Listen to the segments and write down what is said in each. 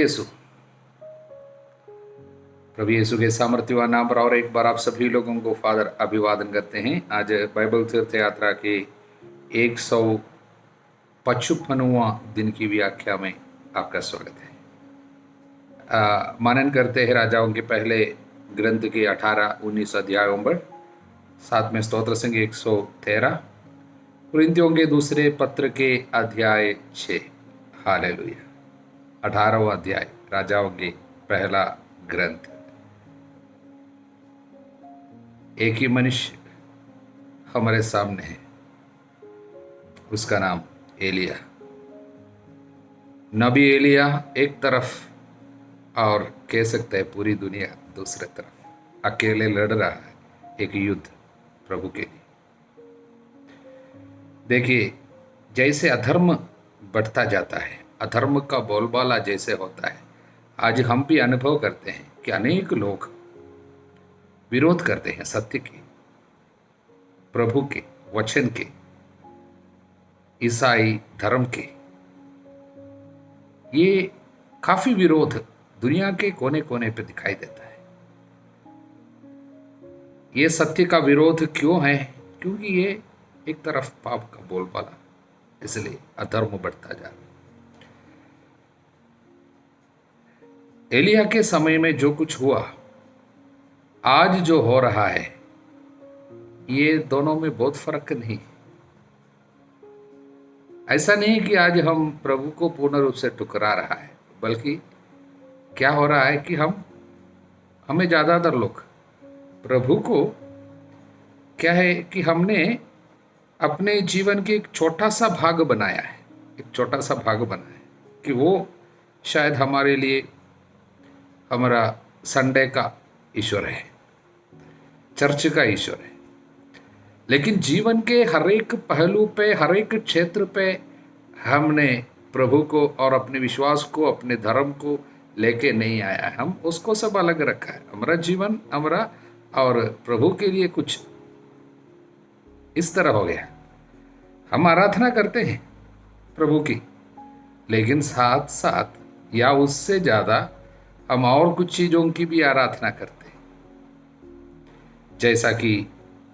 यीशु। प्रभु यीशु के सामर्थ्यवान नाम पर और एक बार आप सभी लोगों को फादर अभिवादन करते हैं। आज बाइबल तीर्थ यात्रा के 155वां दिन की व्याख्या में आपका स्वागत है। मनन करते हैं राजाओं के पहले ग्रंथ के 18-19 अध्यायों पर, साथ में स्तोत्र संग 113, कुरिन्थियों के दूसरे पत्र के अध्याय 6। हालेलुया। 18वां अध्याय राजाओं के पहला ग्रंथ। एक ही मनुष्य हमारे सामने है, उसका नाम एलिया। नबी एलिया एक तरफ और कह सकते हैं पूरी दुनिया दूसरे तरफ अकेले लड़ रहा है एक युद्ध प्रभु के लिए। देखिए, जैसे अधर्म बढ़ता जाता है, अधर्म का बोलबाला जैसे होता है, आज हम भी अनुभव करते हैं कि अनेक लोग विरोध करते हैं सत्य के, प्रभु के वचन के, ईसाई धर्म के। ये काफी विरोध दुनिया के कोने कोने पे दिखाई देता है। ये सत्य का विरोध क्यों है? क्योंकि ये एक तरफ पाप का बोलबाला, इसलिए अधर्म बढ़ता जा रहा है। एलिया के समय में जो कुछ हुआ, आज जो हो रहा है, ये दोनों में बहुत फर्क नहीं। ऐसा नहीं कि आज हम प्रभु को पूर्ण रूप से ठुकरा रहा है, बल्कि क्या हो रहा है कि हमें ज्यादातर लोग प्रभु को क्या है कि हमने अपने जीवन के एक छोटा सा भाग बनाया है, एक छोटा सा भाग बनाया है कि वो शायद हमारे लिए हमारा संडे का ईश्वर है, चर्च का ईश्वर है। लेकिन जीवन के हर एक पहलू पे, हर एक क्षेत्र पे हमने प्रभु को और अपने विश्वास को, अपने धर्म को लेके नहीं आया है। हम उसको सब अलग रखा है। हमारा जीवन, हमारा और प्रभु के लिए कुछ इस तरह हो गया। हम आराधना करते हैं प्रभु की, लेकिन साथ साथ या उससे ज्यादा हम और कुछ चीजों की भी आराधना करते हैं, जैसा कि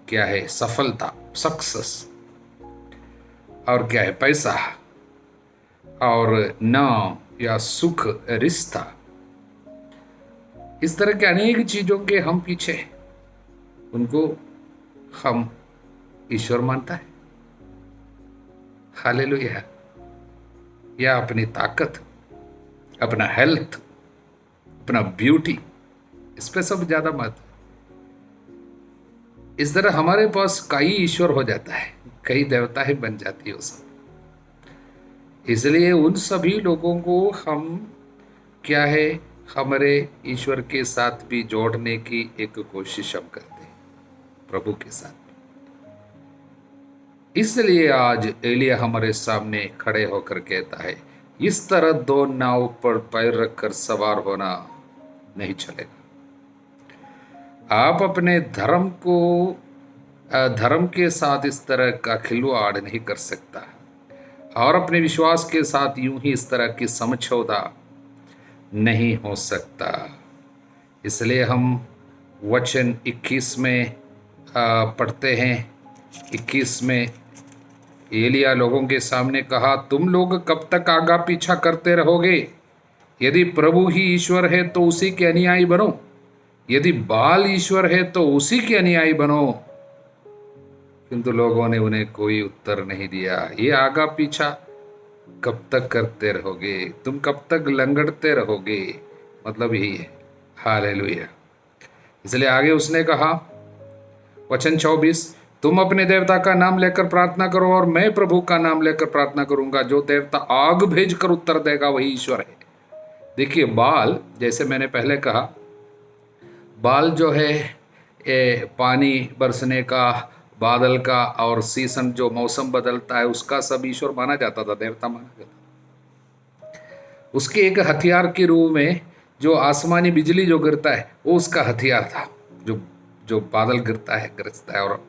क्या है सफलता, सक्सेस, और क्या है पैसा, और नाम या सुख, रिश्ता। इस तरह के अनेक चीजों के हम पीछे, उनको हम ईश्वर मानता है। हालेलुया। या अपनी ताकत, अपना हेल्थ, अपना ब्यूटी, इस पे सब ज्यादा महत्व। इस तरह हमारे पास कई ईश्वर हो जाता है, कई देवता ही बन जाती है वो सब। इसलिए उन सभी लोगों को हम क्या है हमारे ईश्वर के साथ भी जोड़ने की एक कोशिश हम करते हैं, प्रभु के साथ। इसलिए आज एलिया हमारे सामने खड़े होकर कहता है, इस तरह दो नाव पर पैर रखकर सवार होना नहीं चलेगा। आप अपने धर्म के साथ इस तरह का खिलवाड़ नहीं कर सकता, और अपने विश्वास के साथ यूं ही इस तरह की समझौता नहीं हो सकता। इसलिए हम वचन 21 में पढ़ते हैं। 21 में एलिया लोगों के सामने कहा, तुम लोग कब तक आगा पीछा करते रहोगे? यदि प्रभु ही ईश्वर है तो उसी के अनुयायी बनो, यदि बाल ईश्वर है तो उसी के अनुयायी बनो। किंतु लोगों ने उन्हें कोई उत्तर नहीं दिया। ये आगा पीछा कब तक करते रहोगे? तुम कब तक लंगड़ते रहोगे? मतलब यही है। हालेलुया। इसलिए आगे उसने कहा, वचन 24, तुम अपने देवता का नाम लेकर प्रार्थना करो और मैं प्रभु का नाम लेकर प्रार्थना करूंगा। जो देवता आग भेजकर उत्तर देगा वही ईश्वर है। देखिए, बाल, जैसे मैंने पहले कहा, बाल जो है पानी बरसने का, बादल का, और सीजन जो मौसम बदलता है उसका सब ईश्वर माना जाता था, देवता माना जाता था। उसके एक हथियार के रूप में जो आसमानी बिजली जो गिरता है वो उसका हथियार था। जो बादल गिरता है, गरजता है, और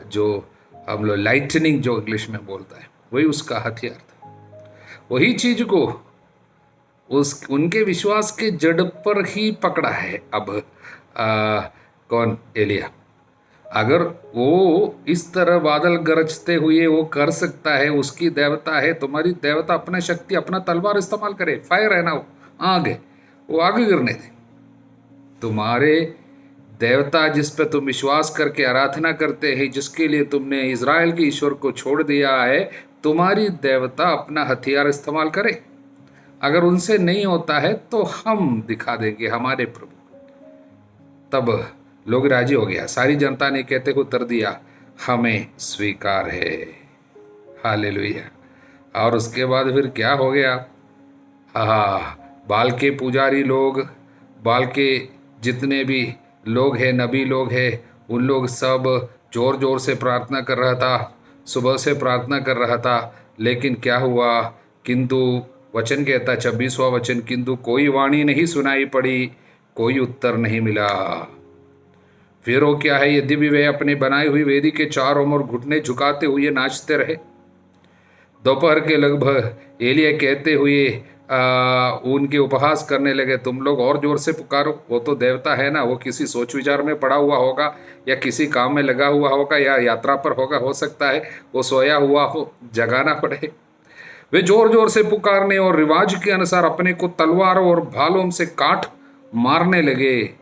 जो हम लोग लाइटनिंग जो इंग्लिश में बोलता है, वही उसका हथियार था। वही चीज को उस उनके विश्वास के जड़ पर ही पकड़ा है। अब कौन? एलिया। अगर वो इस तरह बादल गरजते हुए वो कर सकता है, उसकी देवता है, तुम्हारी देवता अपना शक्ति अपना तलवार इस्तेमाल करे, फायर है ना, वो आग है, वो आग गिरने दे। तुम्हारे देवता जिस पे तुम विश्वास करके आराधना करते हैं, जिसके लिए तुमने इज़राइल के ईश्वर को छोड़ दिया है, तुम्हारी देवता अपना हथियार इस्तेमाल करे। अगर उनसे नहीं होता है तो हम दिखा देंगे हमारे प्रभु। तब लोग राजी हो गया। सारी जनता ने कहते को उत्तर दिया, हमें स्वीकार है। हालेलुया। और उसके बाद फिर क्या हो गया? बाल के पुजारी लोग, बाल के जितने भी लोग हैं, नबी लोग हैं, उन लोग सब जोर जोर से प्रार्थना कर रहा था, सुबह से प्रार्थना कर रहा था। लेकिन क्या हुआ? किंतु वचन कहता, 26वां वचन, किंतु कोई वाणी नहीं सुनाई पड़ी, कोई उत्तर नहीं मिला। फिर वो क्या है? यद्यपि वे अपनी बनाई हुई वेदी के चारों ओर घुटने झुकाते हुए नाचते रहे। दोपहर के लगभग एलिया कहते हुए उनके उपहास करने लगे, तुम लोग और जोर से पुकारो, वो तो देवता है ना, वो किसी सोच विचार में पड़ा हुआ होगा, या किसी काम में लगा हुआ होगा, या यात्रा पर होगा, हो सकता है वो सोया हुआ हो, जगाना पड़े। वे जोर जोर से पुकारने और रिवाज के अनुसार अपने को तलवारों और भालों से काट मारने लगे,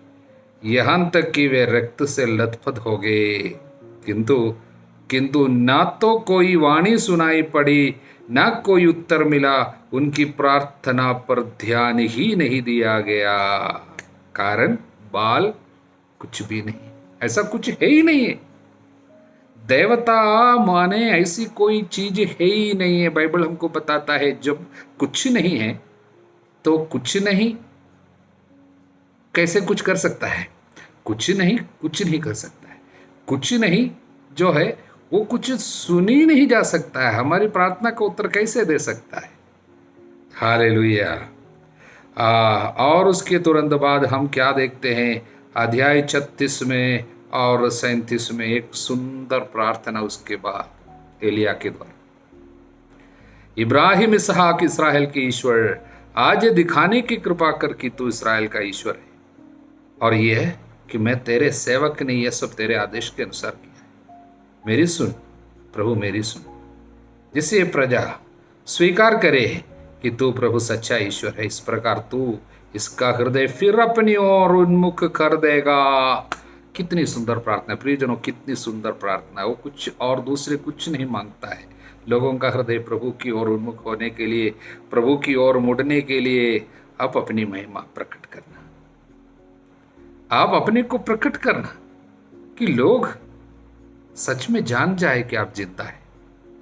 यहाँ तक कि वे रक्त से लथपथ हो गए। किंतु ना तो कोई वाणी सुनाई पड़ी, ना कोई उत्तर मिला। उनकी प्रार्थना पर ध्यान ही नहीं दिया गया। कारण बाल कुछ भी नहीं, ऐसा कुछ है ही नहीं है। देवता माने ऐसी कोई चीज है ही नहीं है। बाइबल हमको बताता है जब कुछ नहीं है तो कुछ नहीं कैसे कुछ कर सकता है? कुछ नहीं कुछ नहीं कर सकता है। कुछ नहीं जो है वो कुछ सुन ही नहीं जा सकता है। हमारी प्रार्थना का उत्तर कैसे दे सकता है? हालेलुया। और उसके तुरंत बाद हम क्या देखते हैं? अध्याय 36 में और 37 में एक सुंदर प्रार्थना उसके बाद एलिया के द्वारा। इब्राहिम, इसहाक, इस्राएल के ईश्वर, आज ये दिखाने की कृपा कर कि तू इस्राएल का ईश्वर है, और ये है कि मैं तेरे सेवक ने यह सब तेरे आदेश के अनुसार किया है। मेरी सुन प्रभु, मेरी सुन, जिससे प्रजा स्वीकार करे कि तू प्रभु सच्चा ईश्वर है। इस प्रकार तू इसका हृदय फिर अपनी ओर उन्मुख कर देगा। कितनी सुंदर प्रार्थना है प्रियजनों, कितनी सुंदर प्रार्थना है। वो कुछ और दूसरे कुछ नहीं मांगता है, लोगों का हृदय प्रभु की ओर उन्मुख होने के लिए, प्रभु की ओर मुड़ने के लिए आप अपनी महिमा प्रकट करना, आप अपने को प्रकट करना कि लोग सच में जान जाए कि आप जिंदा है।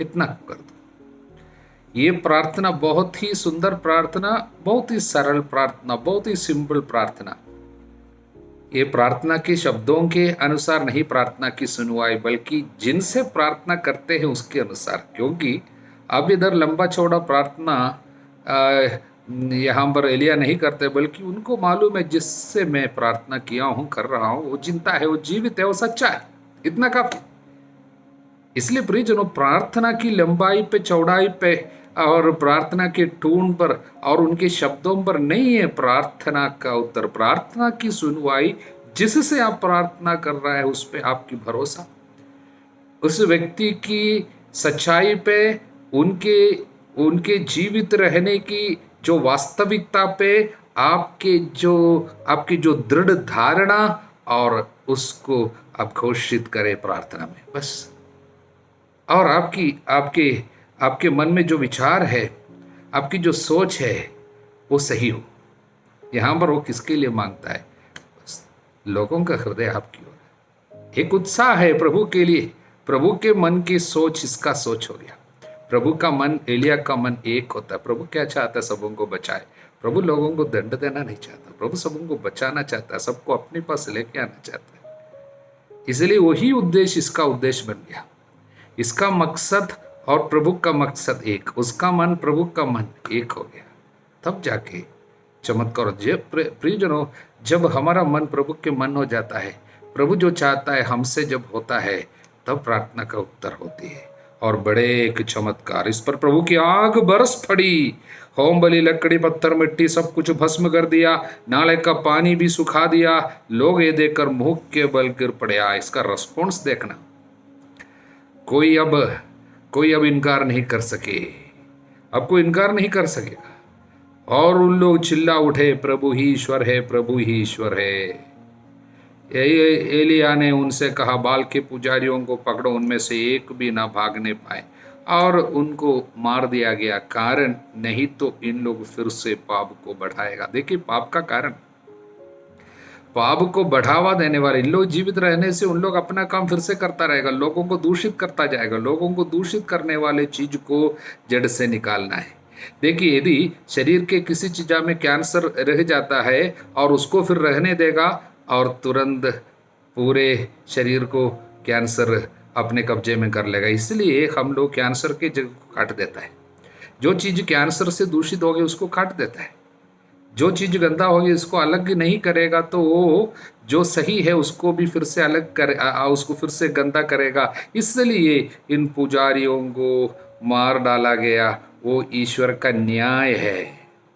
इतना कर दो। ये प्रार्थना बहुत ही सुंदर प्रार्थना, बहुत ही सरल प्रार्थना, बहुत ही सिंपल प्रार्थना। ये प्रार्थना के शब्दों के अनुसार नहीं प्रार्थना की सुनवाई, बल्कि जिनसे प्रार्थना करते हैं उसके अनुसार। क्योंकि अब इधर लंबा चौड़ा प्रार्थना यहाँ पर एलिया नहीं करते, बल्कि उनको मालूम है जिससे मैं प्रार्थना किया हूँ, कर रहा हूँ, वो जिंदा है, वो जीवित है, वो सच्चा है। इतना काफी। इसलिए प्रियजनों, प्रार्थना की लंबाई पे, चौड़ाई पे और प्रार्थना के टून पर और उनके शब्दों पर नहीं है प्रार्थना का उत्तर। प्रार्थना की सुनवाई, जिससे आप प्रार्थना कर रहा है उस पे आपकी भरोसा, उस व्यक्ति की सच्चाई पे, उनके जीवित रहने की जो वास्तविकता पे आपकी जो दृढ़ धारणा, और उसको आप घोषित करें प्रार्थना में बस। और आपके मन में जो विचार है, आपकी जो सोच है, वो सही हो। यहाँ पर वो किसके लिए मांगता है? बस लोगों का हृदय आपकी ओर। एक उत्साह है प्रभु के लिए। प्रभु के मन की सोच इसका सोच हो गया। प्रभु का मन, एलिया का मन एक होता है। प्रभु क्या चाहता है? सबों को बचाए। प्रभु लोगों को दंड देना नहीं चाहता, प्रभु सबों को बचाना चाहता है, सबको अपने पास लेके आना चाहता है। इसलिए वही उद्देश्य इसका उद्देश्य बन गया। इसका मकसद और प्रभु का मकसद एक, उसका मन प्रभु का मन एक हो गया। तब जाके चमत्कार। प्रियजनों, जब हमारा मन प्रभु के मन हो जाता है, प्रभु जो चाहता है हमसे जब होता है, तब प्रार्थना का उत्तर होती है। और बड़े एक चमत्कार, इस पर प्रभु की आग बरस पड़ी। होम बलि, लकड़ी, पत्थर, मिट्टी सब कुछ भस्म कर दिया, नाले का पानी भी सुखा दिया। लोग ये देखकर मुंह के बल गिर पड़े। इसका रिस्पॉन्स देखना, कोई अब कोई अब इनकार नहीं कर सके, अब कोई इनकार नहीं कर सकेगा। और उन लोग चिल्ला उठे, प्रभु ही ईश्वर है, प्रभु ही ईश्वर है। एलिया ने उनसे कहा, बाल के पुजारियों को पकड़ो, उनमें से एक भी ना भागने पाए। और उनको मार दिया गया, कारण नहीं तो इन लोग फिर से पाप को बढ़ाएगा। देखिए पाप का कारण, पाप को बढ़ावा देने वाले इन लोग जीवित रहने से उन लोग अपना काम फिर से करता रहेगा, लोगों को दूषित करता जाएगा। लोगों को दूषित करने वाले चीज को जड़ से निकालना है। देखिए यदि शरीर के किसी चीजा में कैंसर रह जाता है और उसको फिर रहने देगा और तुरंत पूरे शरीर को कैंसर अपने कब्जे में कर लेगा। इसलिए हम लोग कैंसर के जगह को काट देता है। जो चीज कैंसर से दूषित होगी उसको काट देता है। जो चीज गंदा होगी उसको अलग नहीं करेगा तो वो जो सही है उसको भी फिर से अलग कर उसको फिर से गंदा करेगा। इसलिए इन पुजारियों को मार डाला गया। वो ईश्वर का न्याय है,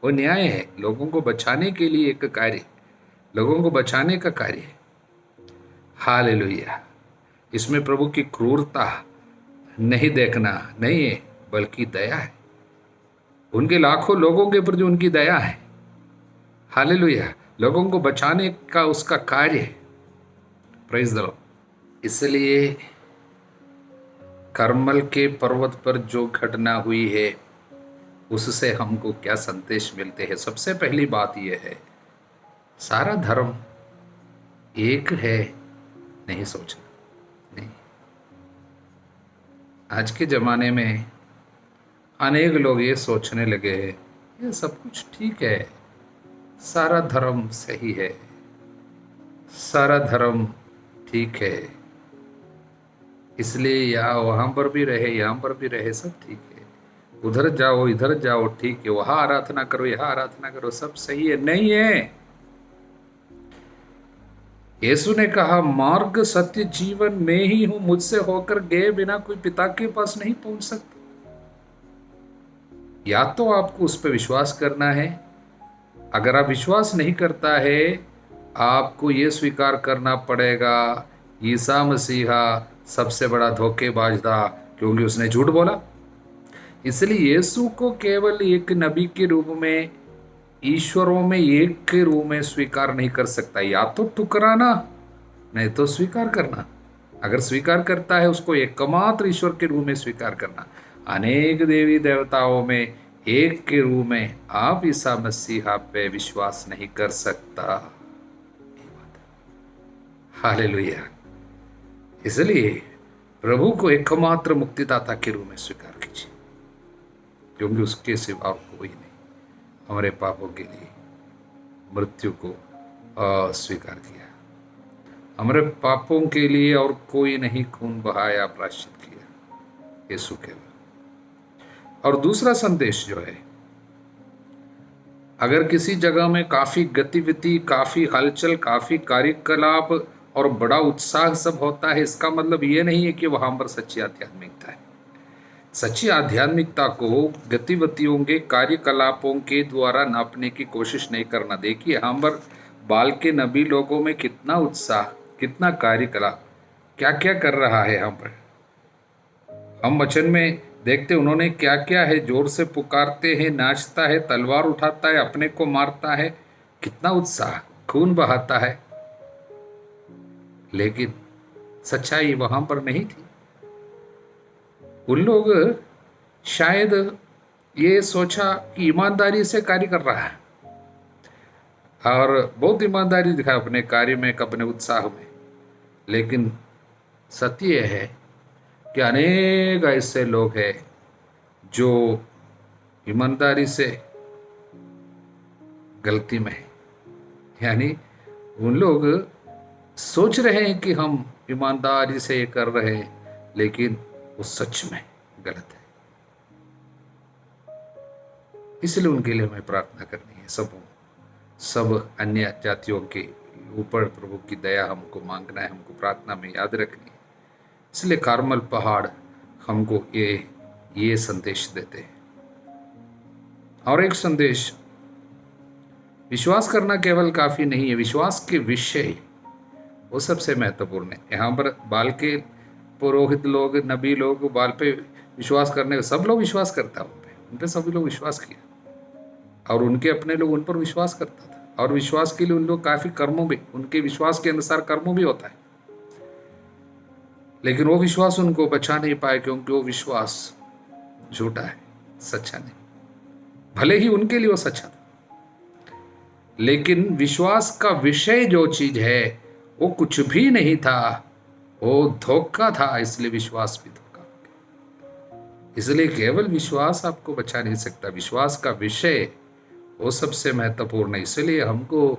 वो न्याय है, लोगों को बचाने के लिए एक कार्य, लोगों को बचाने का कार्य है। हालेलुया। इसमें प्रभु की क्रूरता नहीं देखना नहीं है, बल्कि दया है। उनके लाखों लोगों के प्रति उनकी दया है। हालेलुया। लोगों को बचाने का उसका कार्य है। Praise the Lord. इसलिए करमल के पर्वत पर जो घटना हुई है उससे हमको क्या संदेश मिलते हैं। सबसे पहली बात यह है, सारा धर्म एक है नहीं सोचना। नहीं, आज के ज़माने में अनेक लोग ये सोचने लगे हैं ये सब कुछ ठीक है, सारा धर्म सही है, सारा धर्म ठीक है, इसलिए या वहाँ पर भी रहे यहाँ पर भी रहे सब ठीक है, उधर जाओ इधर जाओ ठीक है, वहाँ आराधना करो यहाँ आराधना करो सब सही है। नहीं है। यीशु ने कहा, मार्ग सत्य जीवन में ही हूं, मुझसे होकर गए बिना कोई पिता के पास नहीं पहुंच सकता। या तो आपको उस पर विश्वास करना है। अगर आप विश्वास नहीं करता है, आपको ये स्वीकार करना पड़ेगा ईसा मसीहा सबसे बड़ा धोखेबाज था, क्योंकि उसने झूठ बोला। इसलिए यीशु को केवल एक नबी के रूप में, ईश्वरों में एक के रूप में स्वीकार नहीं कर सकता। या तो ठुकराना नहीं तो स्वीकार करना। अगर स्वीकार करता है उसको एकमात्र ईश्वर के रूप में स्वीकार करना। अनेक देवी देवताओं में एक के रूप में आप ईसा मसीहा पे विश्वास नहीं कर सकता। हालेलुया। इसलिए प्रभु को एकमात्र मुक्तिदाता के रूप में स्वीकार कीजिए, क्योंकि उसके सिवा कोई नहीं हमारे पापों के लिए मृत्यु को अस्वीकार किया, हमारे पापों के लिए और कोई नहीं खून बहाया, प्रायश्चित किया, यीशु केवल। और दूसरा संदेश जो है, अगर किसी जगह में काफ़ी गतिविधि, काफ़ी हलचल, काफ़ी कार्यकलाप और बड़ा उत्साह सब होता है, इसका मतलब ये नहीं है कि वहाँ पर सच्ची आध्यात्मिकता है। सच्ची आध्यात्मिकता को गतिविधियों के, कार्यकलापों के द्वारा नापने की कोशिश नहीं करना। देखिए यहाँ पर बाल के नबी लोगों में कितना उत्साह, कितना कार्यकलाप, क्या क्या कर रहा है। यहाँ पर हम वचन में देखते उन्होंने क्या क्या है, जोर से पुकारते हैं, नाचता है, तलवार उठाता है, अपने को मारता है, कितना उत्साह, खून बहाता है। लेकिन सच्चाई वहां पर नहीं थी। उन लोग शायद ये सोचा कि ईमानदारी से कार्य कर रहा है और बहुत ईमानदारी दिखा अपने कार्य में, अपने उत्साह में। लेकिन सत्य यह है कि अनेक ऐसे लोग हैं जो ईमानदारी से गलती में है। यानी उन लोग सोच रहे हैं कि हम ईमानदारी से ये कर रहे हैं, लेकिन वो सच में गलत है। इसलिए उनके लिए हमें प्रार्थना करनी है। सब अन्य जातियों के ऊपर प्रभु की दया हमको मांगना है, हमको प्रार्थना में याद रखनी है। इसलिए कार्मल पहाड़ हमको ये संदेश देते हैं। और एक संदेश, विश्वास करना केवल काफ़ी नहीं है, विश्वास के विषय वो सबसे महत्वपूर्ण है। यहाँ पर बाल के पुरोहित लोग, नबी लोग बाल पे विश्वास करने, सब लोग विश्वास करता उन पे सभी लोग विश्वास किया और उनके अपने लोग उन पर विश्वास करता था। और विश्वास के लिए उन लोग काफ़ी कर्मों भी, उनके विश्वास के अनुसार कर्मों भी होता है, लेकिन वो विश्वास उनको बचा नहीं पाए क्योंकि वो विश्वास झूठा है, सच्चा नहीं। भले ही उनके लिए वो सच्चा था, लेकिन विश्वास का विषय जो चीज है वो कुछ भी नहीं था, वो धोखा था, इसलिए विश्वास भी धोखा। इसलिए केवल विश्वास आपको बचा नहीं सकता, विश्वास का विषय वो सबसे महत्वपूर्ण है। इसलिए हमको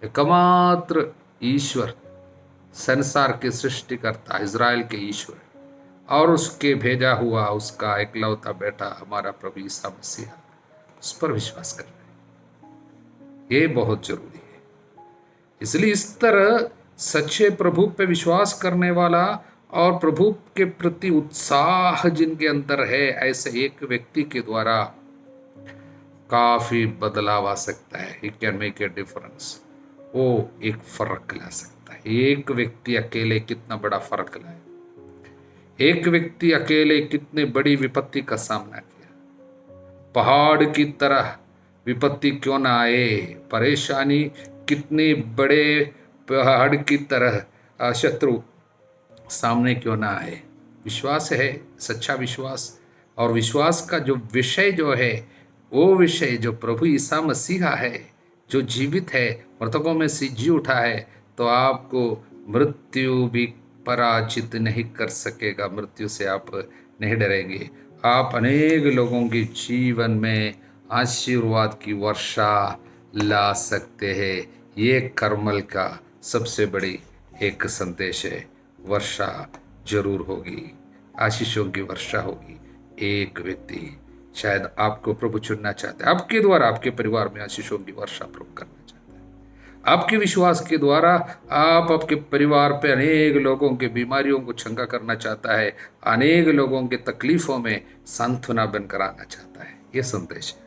एकमात्र ईश्वर, संसार के सृष्टिकर्ता, इज़राइल के ईश्वर और उसके भेजा हुआ उसका एकलौता बेटा हमारा प्रभु ईसा मसीह, उस पर विश्वास करना है, ये बहुत जरूरी है। इसलिए इस तरह सच्चे प्रभु पे विश्वास करने वाला और प्रभु के प्रति उत्साह जिनके अंदर है, ऐसे एक व्यक्ति के द्वारा काफी बदलाव आ सकता है। He can make a difference, वो एक फर्क ला सकता है। एक व्यक्ति अकेले कितना बड़ा फर्क लाए, एक व्यक्ति अकेले कितने बड़ी विपत्ति का सामना किया। पहाड़ की तरह विपत्ति क्यों ना आए, परेशानी कितने बड़े पहाड़ की तरह शत्रु सामने क्यों ना आए, विश्वास है, सच्चा विश्वास। और विश्वास का जो विषय जो है, वो विषय जो प्रभु ईसा मसीहा है, जो जीवित है, मृतकों में से जी उठा है, तो आपको मृत्यु भी पराजित नहीं कर सकेगा। मृत्यु से आप नहीं डरेंगे। आप अनेक लोगों के जीवन में आशीर्वाद की वर्षा ला सकते हैं। ये करमल का सबसे बड़ी एक संदेश है। वर्षा जरूर होगी, आशीषों की वर्षा होगी। एक व्यक्ति शायद आपको प्रभु चुनना चाहता है, आपके द्वारा आपके परिवार में आशीषों की वर्षा प्रभु करना चाहता है। आपके विश्वास के द्वारा आप आपके परिवार पे अनेक लोगों के बीमारियों को चंगा करना चाहता है, अनेक लोगों के तकलीफों में सांत्वना बनकर आना चाहता है। ये संदेश है।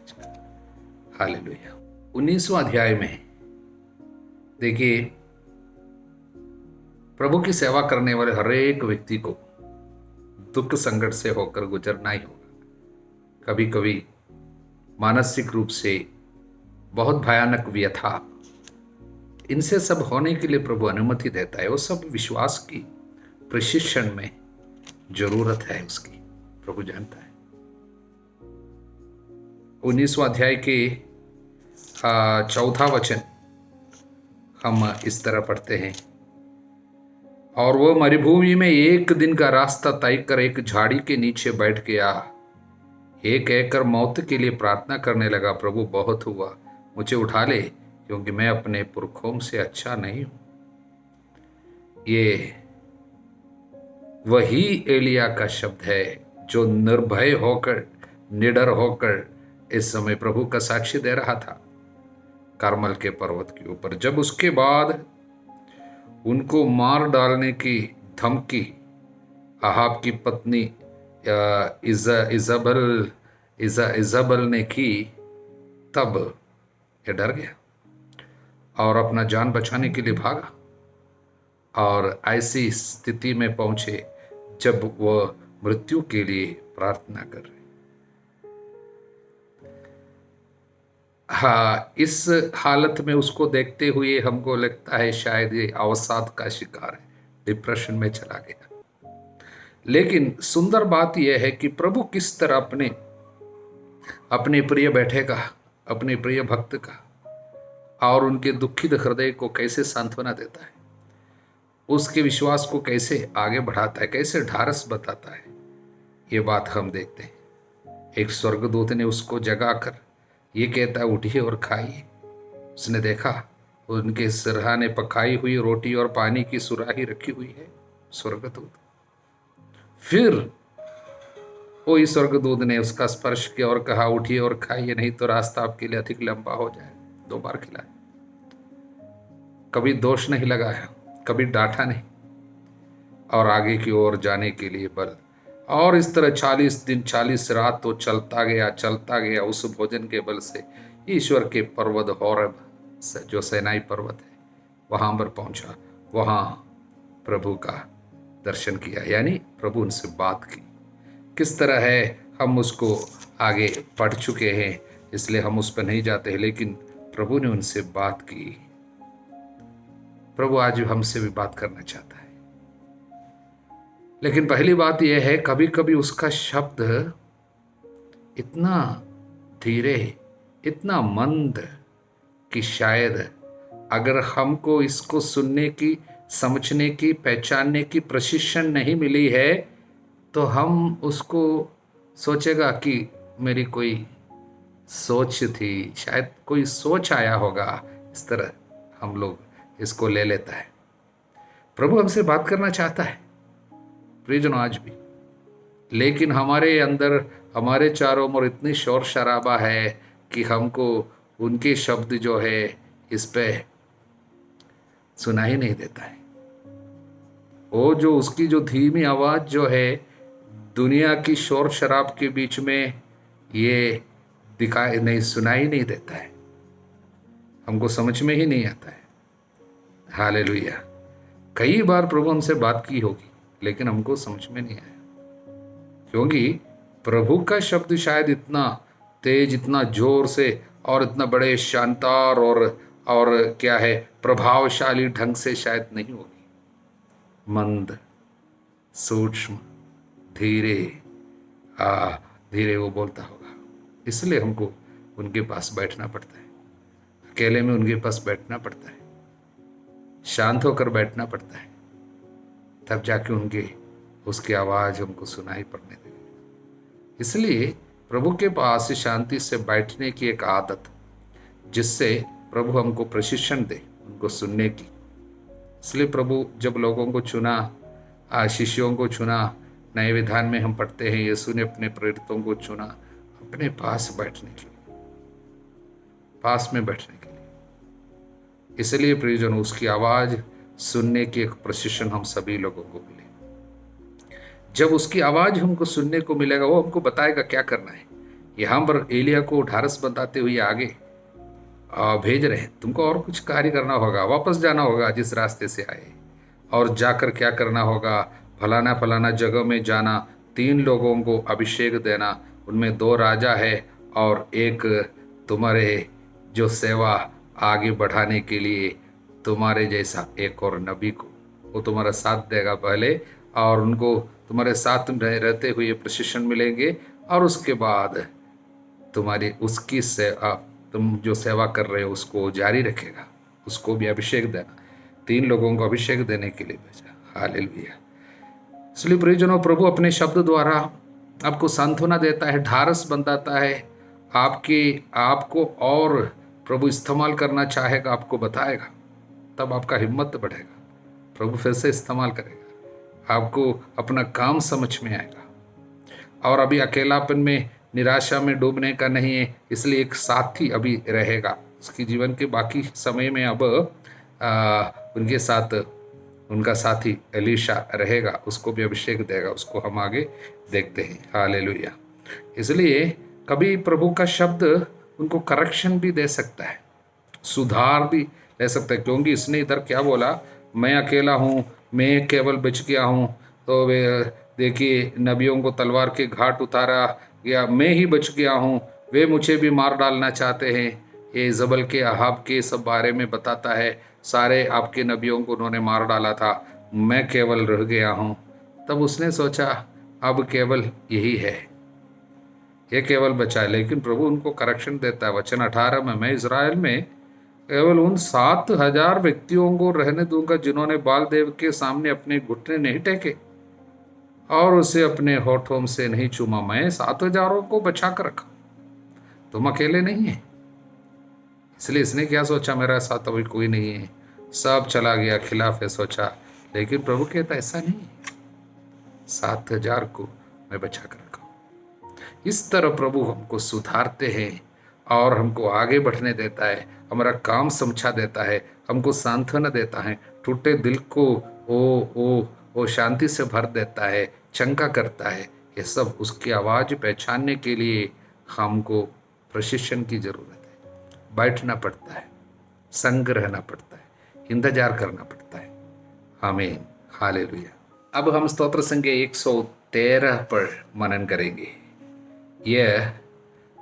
हालेलुया। 19वां अध्याय में देखिए, प्रभु की सेवा करने वाले हर एक व्यक्ति को दुख संकट से होकर गुजरना ही होगा। कभी कभी मानसिक रूप से बहुत भयानक व्यथा, इनसे सब होने के लिए प्रभु अनुमति देता है। वो सब विश्वास की प्रशिक्षण में जरूरत है उसकी, प्रभु जानता है। 19वां अध्याय के 4वां वचन हम इस तरह पढ़ते हैं, और वह मरुभूमि में एक दिन का रास्ता तय कर एक झाड़ी के नीचे बैठ गया। एक कहकर मौत के लिए प्रार्थना करने लगा, प्रभु बहुत हुआ, मुझे उठा ले, क्योंकि मैं अपने पुरखों से अच्छा नहीं हूं। ये वही एलिया का शब्द है जो निर्भय होकर, निडर होकर इस समय प्रभु का साक्षी दे रहा था करमल के पर्वत के ऊपर। जब उसके बाद उनको मार डालने की धमकी अहाब की पत्नी इजाबल ने की, तब ये डर गया और अपना जान बचाने के लिए भागा, और ऐसी स्थिति में पहुंचे जब वह मृत्यु के लिए प्रार्थना कर रहे। हाँ, इस हालत में उसको देखते हुए हमको लगता है शायद ये अवसाद का शिकार है, डिप्रेशन में चला गया। लेकिन सुंदर बात यह है कि प्रभु किस तरह अपने प्रिय बेटे का, अपने प्रिय भक्त का और उनके दुखित हृदय को कैसे सांत्वना देता है, उसके विश्वास को कैसे आगे बढ़ाता है, कैसे ढारस बताता है, ये बात हम देखते हैं। एक स्वर्गदूत ने उसको जगाकर ये कहता है, उठिए और खाइए। उसने देखा उनके सिरहाने पकाई हुई रोटी और पानी की सुराही रखी हुई है। स्वर्गदूत फिर वही स्वर्गदूत ने उसका स्पर्श किया और कहा, उठिए और खाइए, नहीं तो रास्ता आपके लिए अधिक लंबा हो जाए। 2 बार खिलाया, कभी दोष नहीं लगाया, कभी डांटा नहीं, और आगे की ओर जाने के लिए बल और इस तरह 40 दिन 40 रात तो चलता गया उस भोजन के बल से ईश्वर के पर्वत होरेब जो सैनाई पर्वत है वहां पर पहुंचा। वहां प्रभु का दर्शन किया, यानी प्रभु उनसे बात की। किस तरह है हम उसको आगे पढ़ चुके हैं, इसलिए हम उस पर नहीं जाते हैं, लेकिन प्रभु ने उनसे बात की। प्रभु आज हमसे भी बात करना चाहता है, लेकिन पहली बात यह है कभी कभी उसका शब्द इतना धीरे, इतना मंद कि शायद अगर हमको इसको सुनने की, समझने की, पहचानने की प्रशिक्षण नहीं मिली है तो हम उसको सोचेगा कि मेरी कोई सोच थी, शायद कोई सोच आया होगा, इस तरह हम लोग इसको ले लेता है। प्रभु हमसे बात करना चाहता है प्रियजनों आज भी, लेकिन हमारे अंदर, हमारे चारों ओर इतनी शोर शराबा है कि हमको उनके शब्द जो है इस पे सुना ही नहीं देता है। वो जो उसकी जो धीमी आवाज जो है दुनिया की शोर शराब के बीच में ये दिखाई नहीं, सुनाई नहीं देता है, हमको समझ में ही नहीं आता है। हालेलुया। कई बार प्रभु हमसे बात की होगी लेकिन हमको समझ में नहीं आया, क्योंकि प्रभु का शब्द शायद इतना तेज, इतना जोर से और इतना बड़े शानदार और क्या है प्रभावशाली ढंग से शायद नहीं होगी। मंद, सूक्ष्म, धीरे धीरे वो बोलता होगा, इसलिए हमको उनके पास बैठना पड़ता है, अकेले में उनके पास बैठना पड़ता है, शांत होकर बैठना पड़ता है, तब जाके उसकी आवाज़ हमको सुनाई पड़ने लगे। इसलिए प्रभु के पास शांति से बैठने की एक आदत, जिससे प्रभु हमको प्रशिक्षण दे उनको सुनने की। इसलिए प्रभु जब लोगों को चुना, शिष्यों को चुना, नए विधान में हम पढ़ते हैं यीशु ने अपने प्रेरितों को चुना अपने पास बैठने के लिए, पास में बैठने के लिए। इसलिए प्रियजन उसकी आवाज़ सुनने की एक प्रशिक्षण हम सभी लोगों को मिले। जब उसकी आवाज़ हमको सुनने को मिलेगा वो हमको बताएगा क्या करना है। यहाँ पर एलिया को ढारस बताते हुए आगे भेज रहे हैं, तुमको और कुछ कार्य करना होगा, वापस जाना होगा जिस रास्ते से आए, और जाकर क्या करना होगा, फलाना फलाना जगह में जाना, 3 लोगों को अभिषेक देना, उनमें 2 राजा है और एक तुम्हारे जो सेवा आगे बढ़ाने के लिए तुम्हारे जैसा एक और नबी को, वो तुम्हारा साथ देगा पहले, और उनको तुम्हारे साथ रहते हुए प्रशिक्षण मिलेंगे, और उसके बाद तुम्हारी उसकी सेवा, तुम जो सेवा कर रहे हो उसको जारी रखेगा, उसको भी अभिषेक देना। 3 लोगों को अभिषेक देने के लिए भेजा। हालेलुया। इसलिए प्रियजनों प्रभु अपने शब्द द्वारा आपको सांत्वना देता है, ढारस बंधाता है, आपको और प्रभु इस्तेमाल करना चाहेगा, आपको बताएगा, तब आपका हिम्मत बढ़ेगा, प्रभु फिर से इस्तेमाल करेगा, आपको अपना काम समझ में आएगा। और अभी अकेलापन में, निराशा में डूबने का नहीं है, इसलिए एक साथी अभी रहेगा उसके जीवन के बाकी समय में। अब उनके साथ उनका साथी एलीशा रहेगा, उसको भी अभिषेक देगा, उसको हम आगे देखते हैं। हालेलुया। इसलिए कभी प्रभु का शब्द उनको करेक्शन भी दे सकता है, सुधार भी ले सकता है, क्योंकि इसने इधर क्या बोला, मैं अकेला हूँ, मैं केवल बच गया हूँ, तो वे देखिए नबियों को तलवार के घाट उतारा, या मैं ही बच गया हूँ, वे मुझे भी मार डालना चाहते हैं। ये जबल के अहाब के सब बारे में बताता है, सारे आपके नबियों को उन्होंने मार डाला था, मैं केवल रह गया हूँ। तब उसने सोचा अब केवल यही है, ये केवल बचा है। लेकिन प्रभु उनको करेक्शन देता है। वचन 18 में, मैं इज़राइल में केवल उन 7,000 व्यक्तियों को रहने दूंगा जिन्होंने बाल देव के सामने अपने घुटने नहीं टेके और उसे अपने होठों से नहीं चूमा। मैं 7,000 को बचा कर रखा, तुम अकेले नहीं है। इसलिए इसने क्या सोचा, मेरा साथ अभी कोई नहीं है, सब चला गया, खिलाफ है सोचा। लेकिन प्रभु कहता ऐसा नहीं है, 7,000 को मैं बचा कर रखा हूँ। इस तरह प्रभु हमको सुधारते हैं और हमको आगे बढ़ने देता है, हमारा काम समझा देता है, हमको सांत्वना देता है, टूटे दिल को वो शांति से भर देता है, चंका करता है। ये सब उसकी आवाज़ पहचानने के लिए हमको प्रशिक्षण की ज़रूरत है। बैठना पड़ता है, संग रहना पड़ता है, इंतजार करना पड़ता है। आमीन, हालेलुया। अब हम स्तोत्र संख्या 113 पर मनन करेंगे। यह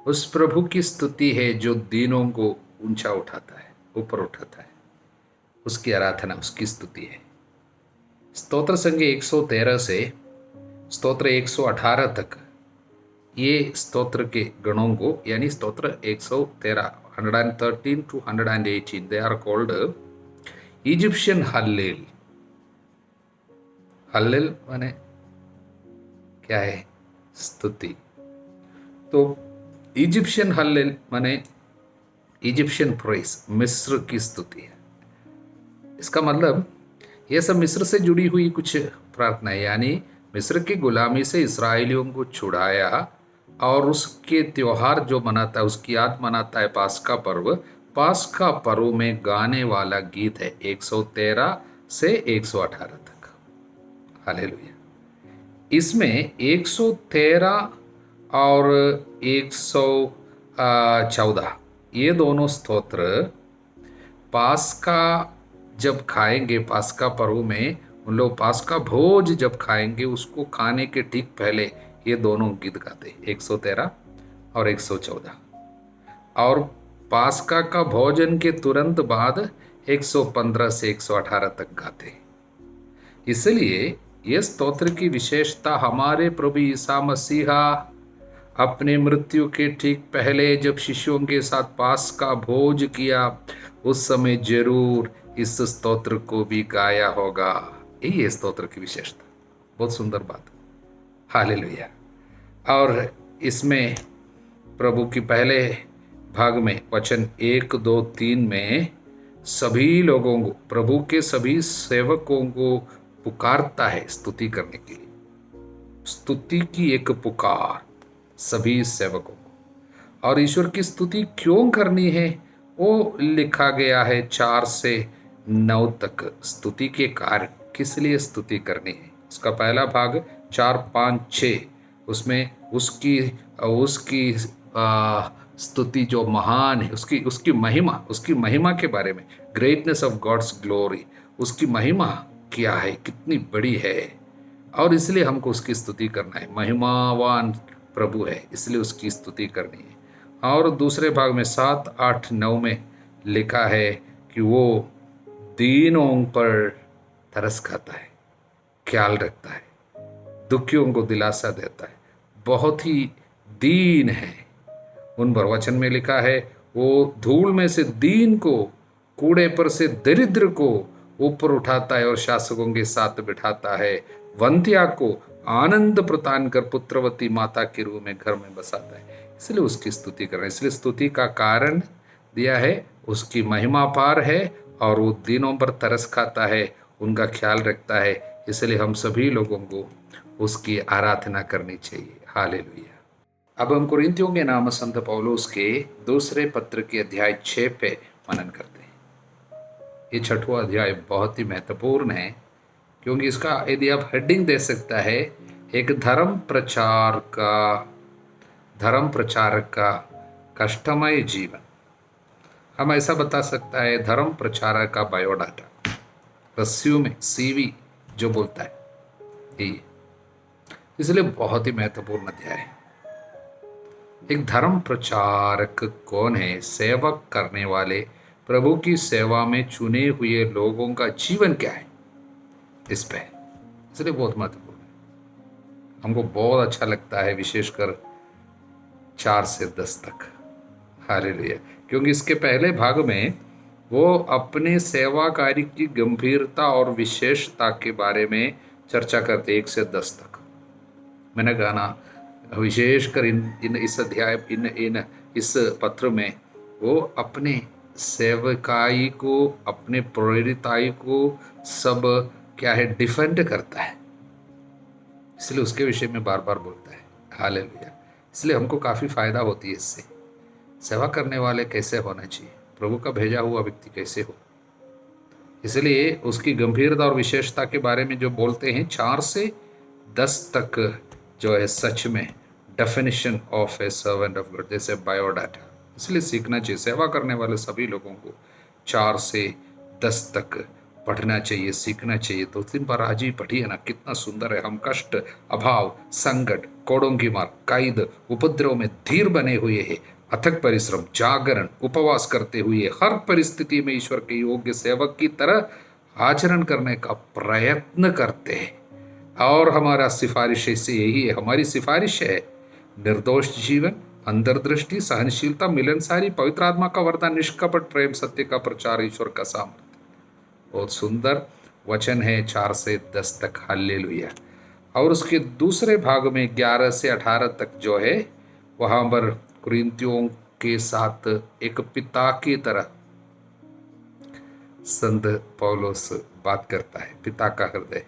उस प्रभु की स्तुति है जो दीनों को ऊंचा उठाता है, ऊपर उठाता है। उसकी आराधना, उसकी स्तुति है। स्तोत्र संख्या 113 से स्तोत्र 118 तक ये स्तोत्र के गणों को, यानी स्तोत्र 113 113 to 118 they are called Egyptian Hallel. Hallel माने क्या है? स्तुति। तो इजिप्शियन हल्लेल माने इजिप्शियन प्रेस, मिस्र की स्तुति है। इसका मतलब ये सब मिस्र से जुड़ी हुई कुछ प्रार्थना है, यानी मिस्र की गुलामी से इसराइलियों को छुड़ाया और उसके त्योहार जो मनाता है, उसकी याद मनाता है पास्का पर्व। पास्का पर्व में गाने वाला गीत है 113 से 118 तक। हालेलुया। इसमें 113 और 114 ये दोनों स्तोत्र पास्का जब खाएंगे, पास्का पर्व में उन लोग पास्का भोज जब खाएंगे, उसको खाने के ठीक पहले ये दोनों गीत गाते, 113 और 114। और पास्का का भोजन के तुरंत बाद 115 से 118 तक गाते। इसलिए ये स्तोत्र की विशेषता हमारे प्रभु ईसा मसीहा अपने मृत्यु के ठीक पहले जब शिष्यों के साथ पास्का भोज किया, उस समय जरूर इस स्तोत्र को भी गाया होगा। यही है स्तोत्र की विशेषता। बहुत सुंदर बात। हालेलुया। और इसमें प्रभु की पहले भाग में वचन 1, 2, 3 में सभी लोगों को, प्रभु के सभी सेवकों को पुकारता है स्तुति करने के लिए। स्तुति की एक पुकार सभी सेवकों को। और ईश्वर की स्तुति क्यों करनी है वो लिखा गया है 4 से 9 तक। स्तुति के कारण, किस लिए स्तुति करनी है। इसका पहला भाग 4, 5, 6 उसमें उसकी स्तुति जो महान है, उसकी महिमा के बारे में, ग्रेटनेस ऑफ गॉड्स ग्लोरी, उसकी महिमा क्या है, कितनी बड़ी है, और इसलिए हमको उसकी स्तुति करना है। महिमावान प्रभु है, इसलिए उसकी स्तुति करनी है। और दूसरे भाग में 7, 8, 9 में लिखा है कि वो दीनों पर तरस खाता है, ख्याल रखता है, दुखियों को दिलासा देता है, बहुत ही दीन है उन पर। वचन में लिखा है वो धूल में से दीन को, कूड़े पर से दरिद्र को ऊपर उठाता है और शासकों के साथ बिठाता है। वंध्या को आनंद प्रदान कर पुत्रवती माता के रूप में घर में बसाता है। इसलिए उसकी स्तुति कर रहे हैं। इसलिए स्तुति का कारण दिया है, उसकी महिमा पार है और वो दिनों पर तरस खाता है, उनका ख्याल रखता है। इसलिए हम सभी लोगों को उसकी आराधना करनी चाहिए। हालेलुया। अब हम कुरिन्थियों के नाम संत पौलुस के दूसरे पत्र के अध्याय 6 पे मनन करते हैं। ये 6वां अध्याय बहुत ही महत्वपूर्ण है, क्योंकि इसका यदि आप हेडिंग दे सकता है, एक धर्म प्रचारक का कष्टमय जीवन। हम ऐसा बता सकता है, धर्म प्रचारक का बायोडाटा, रेज्यूमे, CV जो बोलता है ये। इसलिए बहुत ही महत्वपूर्ण अध्याय है। एक धर्म प्रचारक कौन है? सेवक करने वाले, प्रभु की सेवा में चुने हुए लोगों का जीवन क्या है, इस पे, इसलिए बहुत महत्वपूर्ण है। हमको बहुत अच्छा लगता है, विशेषकर 4 से 10 तक। हालेलुया। क्योंकि इसके पहले भाग में वो अपने सेवा कार्य की गंभीरता और विशेषता के बारे में चर्चा करते 1 से 10 तक। मैंने कहा ना, विशेषकर इस पत्र में वो अपने सेवकाई को, अपने प्रेरिताई को सब क्या है, डिफेंड करता है। इसलिए उसके विषय में बार बार बोलता है। हालेलुया। इसलिए हमको काफ़ी फायदा होती है इससे। सेवा करने वाले कैसे होना चाहिए, प्रभु का भेजा हुआ व्यक्ति कैसे हो, इसलिए उसकी गंभीरता और विशेषता के बारे में जो बोलते हैं 4 से 10 तक जो है सच में definition of A servant of God, जैसे बायोडाटा। इसलिए सीखना चाहिए, सेवा करने वाले सभी लोगों को 4 से 10 तक पढ़ना चाहिए, सीखना चाहिए। तो 3 बार आज ही पढ़िए ना, कितना सुंदर है। हम कष्ट, अभाव, संकट, कोड़ों की मार, कैद, उपद्रव में धीर बने हुए हैं, अथक परिश्रम, जागरण, उपवास करते हुए हर परिस्थिति में ईश्वर के योग्य सेवक की तरह आचरण करने का प्रयत्न करते हैं। और हमारा सिफारिश से यही है, हमारी सिफारिश है निर्दोष जीवन, अंतर्दृष्टि, सहनशीलता, मिलनसारी, पवित्र आत्मा का वरदान, निष्कपट प्रेम, सत्य का प्रचार, ईश्वर का सामर्थ्य। बहुत सुंदर वचन है 4 से 10 तक, हालेलुया। और उसके दूसरे भाग में 11 से 18 तक जो है वहाँ पर कुरिन्थियों के साथ एक पिता की तरह संत पौलुस बात करता है। पिता का हृदय,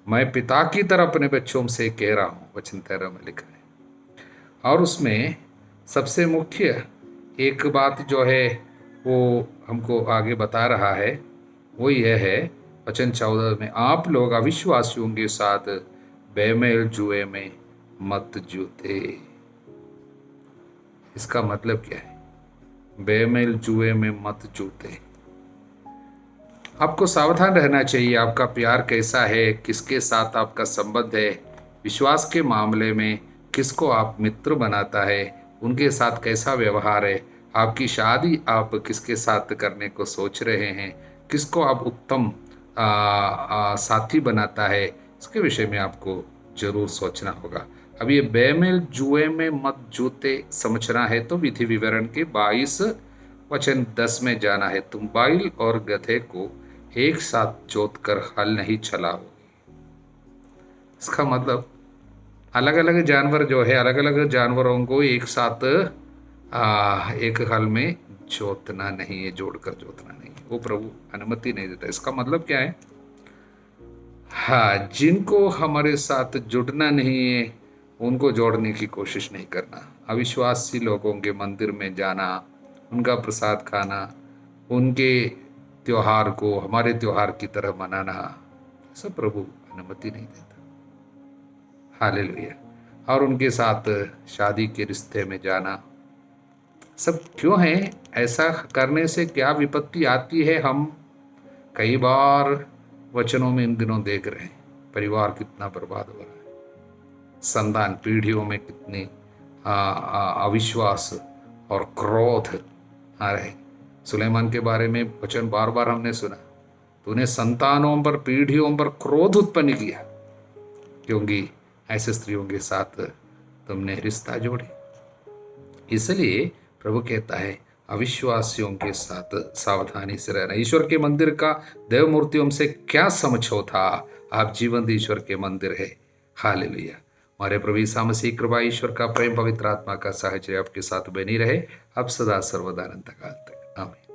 मैं पिता की तरह अपने बच्चों से कह रहा हूँ, वचन 13 में लिखा है। और उसमें सबसे मुख्य एक बात जो है वो हमको आगे बता रहा है, वो यह है वचन 14 में, आप लोग अविश्वासियों के साथ बेमेल जुए में मत जूते। इसका मतलब क्या है? बेमेल जुए में मत जूते। आपको सावधान रहना चाहिए, आपका प्यार कैसा है, किसके साथ आपका संबंध है, विश्वास के मामले में किसको आप मित्र बनाता है, उनके साथ कैसा व्यवहार है, आपकी शादी आप किसके साथ करने को सोच रहे हैं, किसको आप उत्तम साथी बनाता है, इसके विषय में आपको जरूर सोचना होगा। अब ये बेमेल जुए में मत जूते समझना है तो विधि विवरण के 22 वचन 10 में जाना है। तुम बैल और गधे को एक साथ जोत कर हल नहीं चलाओगे। इसका मतलब अलग अलग जानवर जो है, अलग अलग जानवरों को एक साथ एक हल में जोतना नहीं है, जोड़कर जोतना नहीं है, वो प्रभु अनुमति नहीं देता। इसका मतलब क्या है? हाँ, जिनको हमारे साथ जुड़ना नहीं है उनको जोड़ने की कोशिश नहीं करना। अविश्वासी लोगों के मंदिर में जाना, उनका प्रसाद खाना, उनके त्योहार को हमारे त्योहार की तरह मनाना, सब प्रभु अनुमति नहीं देता। हालेलुया। और उनके साथ शादी के रिश्ते में जाना, सब क्यों है? ऐसा करने से क्या विपत्ति आती है हम कई बार वचनों में इन दिनों देख रहे हैं। परिवार कितना बर्बाद हो रहा है, संतान पीढ़ियों में कितनी अविश्वास और क्रोध आ रहे। सुलेमान के बारे में वचन बार बार हमने सुना, तूने संतानों पर, पीढ़ियों पर क्रोध उत्पन्न किया क्योंकि ऐसे स्त्रियों के साथ तुमने रिश्ता जोड़े। इसलिए प्रभु कहता है अविश्वासियों के साथ सावधानी से रहना। ईश्वर के मंदिर का देव मूर्तियों से क्या समझौता? आप जीवंत ईश्वर के मंदिर है। हालेलुया। हमारे प्रभु यीशु मसीह कृपा, ईश्वर का प्रेम, पवित्र आत्मा का साहचर्य आपके साथ बनी रहे अब सदा सर्वदा अनंत काल तक। आमीन।